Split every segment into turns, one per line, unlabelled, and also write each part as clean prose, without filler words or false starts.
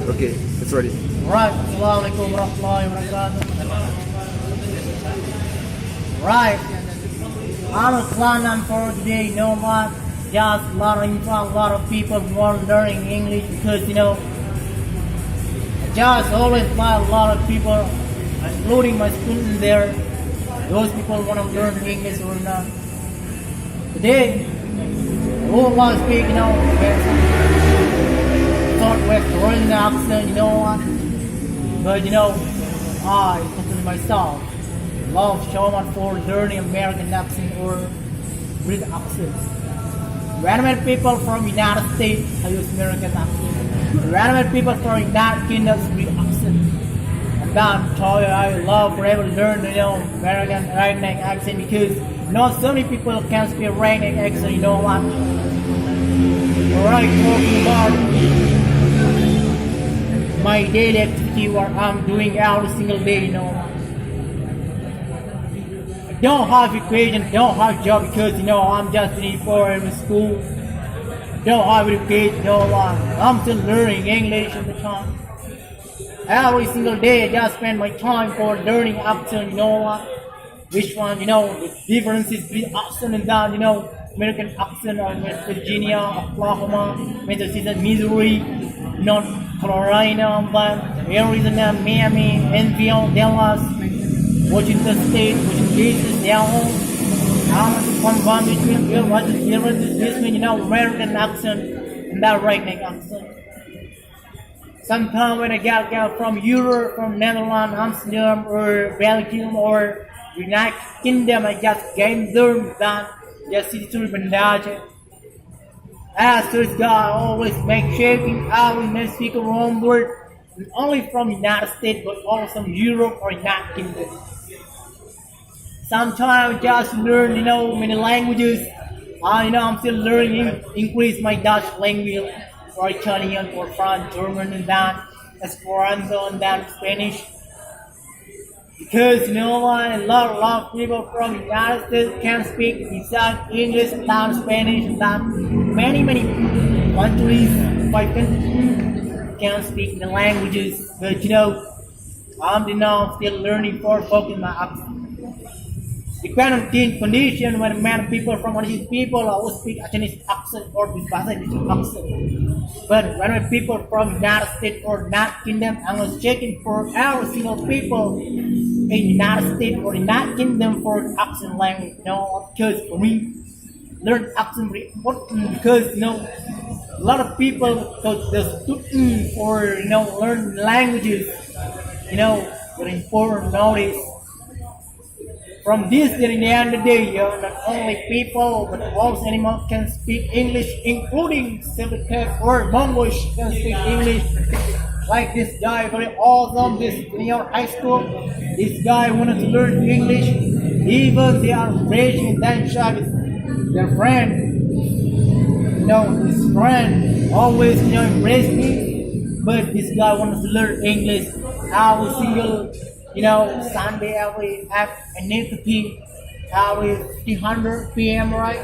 Okay, it's ready.
Right, Assalamualaikum warahmatullahi wabarakatuh. Right, our plan for today, you know what? Just a lot of people want learning English because just always find a lot of people, including my students there. Those people want to learn English or not. Today, who want to speak, start with Korean accent, what? But I, personally myself, love so much for learning American accent or British accent. Random people from United States, I use American accent. Random people from United Kingdom, British accent. And that's why I love forever learn, American Redneck accent because not so many people can speak Redneck accent, you know what? Alright, talking about my daily activity, what I'm doing every single day, I don't have education, don't have job because I'm just 24 in school. Don't have education, I'm still learning English all the time. Every single day I just spend my time for learning accent, which one, the differences between accent and that, American accent or West Virginia, Oklahoma, Massachusetts, Missouri, North Carolina, Arizona, Miami, Enfield, Dallas, Washington State, Washington D.C., Seattle. How much combined between what is the difference between American accent and that Redneck accent? Sometimes when I get from Europe, from Netherlands, Amsterdam, or Belgium, or United Kingdom, I just gain them that just city to Banda Aceh. As this guy always make shaking, I will not speak a wrong word, not only from United States but also from Europe or United Kingdom. Sometimes I just learn, many languages. I'm still learning, increase my Dutch language, or Italian, or French, German, and that, Esperanto, and that Spanish. Because a lot of people from the United States can speak besides English, and Spanish, and that many countries, 5 countries can speak the languages. But I'm still learning for focus my accent. Depend on the condition when many people from overseas people I will speak Chinese accent or bahasa accent. But when people from United States or United Kingdom, I was checking for every single people in United States or United Kingdom for accent language. Because for me, learn accent very important because a lot of people the student for learn languages. Very important nowadays. From this till the end of the day, not only people but also animals can speak English, including Silvercat or Mongolish can speak English. Like this guy, very awesome. This junior high school, this guy wanted to learn English. Even they are raging and then with their friend. His friend always embrace me, but this guy wanted to learn English. Every single Sunday every activity, every 1500 p.m. right?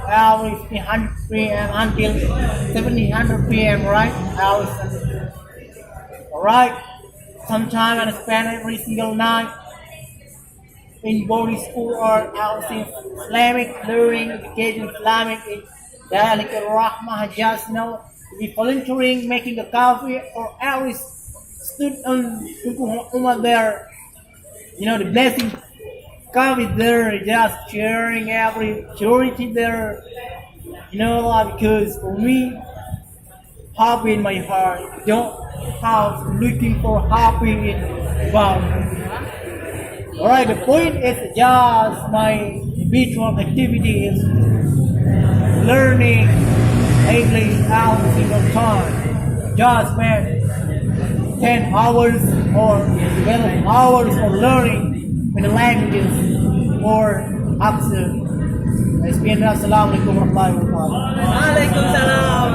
Every 1500 p.m. until 1700 p.m. right? Alright. Sometimes I spend every single night in boarding school or out in Islamic learning education, Islamic dialect Rahmah, just be volunteering, making a coffee for every student there. The blessing coffee there, just sharing every charity there. Because for me, happy in my heart. Don't have looking for happy in wow. Alright, the point is just my habitual activity is learning English every single time. Just spend 10 hours or 12 hours of learning with the languages or accent. Assalamualaikum warahmatullahi wabarakatuh.
Waalaikumsalam.